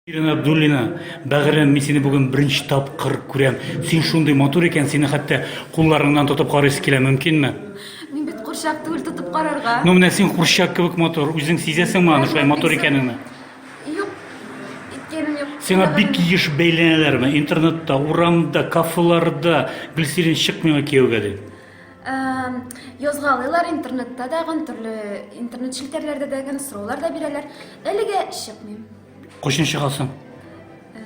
Ирина Абдуллина, бәгырем, мен сені бүгін бірінші тапқыр көрем. Сен шундай мотор екен, сені хәтта қолларыңнан тотып қарайсы келе, мүмкінме? Мен бит курчак түгел тотып карарга. Ну, менә сен курчак кебек мотор, үзең сизәсеңме аны шулай мотор икәнеңне? Юк. Иткенем юк. Сиңа бик еш бәйләнәләрме? Интернетта, урамда, кафеларда, Гөлсирин чык миңа кияүгә ди. Язгалыйлар интернетта дагы, төрле интернет шелтәрләрдә дагы сораулар да бирәләр. Әлегә чыкмыйм. Кайчан чыгасың?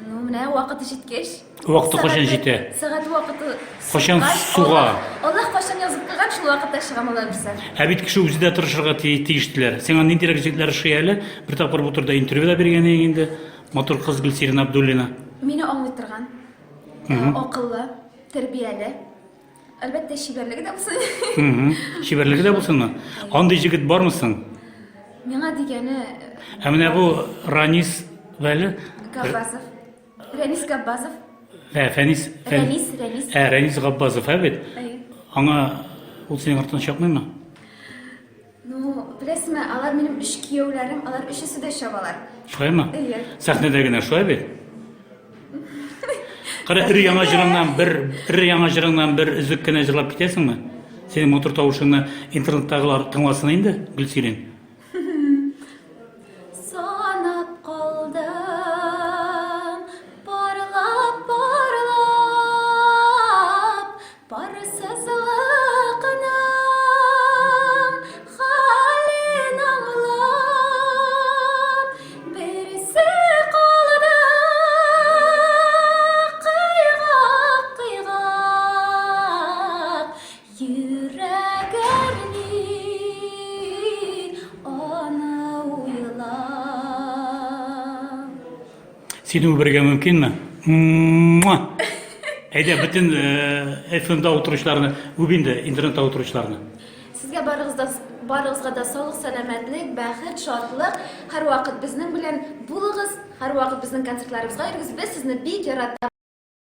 Ну, менә вакыты җиткәч. Вакыты кайчан җитә? Сәгать вакыты. Кайчан суга? Аллаһ кайчан язып куйган, шул вакытта чыгам алар берсә. Ә бит кеше үзе дә тырышырга тиештеләр. Сиңа нинди рәҗәтләр шый әле? Бер тапкыр бу турда интервью да биргән инде. Мотор кыз Гөлсирин Абдуллина. Мине аңлый торган. Акыллы, тәрбияле. Әлбәттә шибәрлеге дә булсын. Шибәрлеге дә булсынмы? Андый җегет бармысың? Миңа дигәне Ә менә бу Ранис Вәле? Габбасов. Рәнис Габбасов. Фәнис. Рәнис. Рәнис Габбасов, ә бит? Әйе. Аңа ул синең артыңнан чапмыймы? Ну, беләсезме, алар минем үч кияүләрем, алар өчесе дә чабалар. Шулаймы? Әйе. Сәхнәдә генә шулай бит? Кара, ир яңа җырыңнан бер өзек кенә җырлап китәсеңме? Синең мотор тавышыңны интернеттагылар тыңласын инде, Гөлсирин. Санап калдым, барлап, барсызлыгының хәлен аңлап, берсе калды кыйгап, йөрәк әрни аны уйлап. Сине үбәргә мөмкинме? Әйдә, бөтен FM-да утыручыларны үб инде, интернетта утыручыларны. Сезгә барыгызга да саулык, сәламәтлек, бәхет, шатлык. Һәр вакыт безнең белән булыгыз. Һәр вакыт безнең концертларыбызга йөрегез. Без сезне бик яратабыз.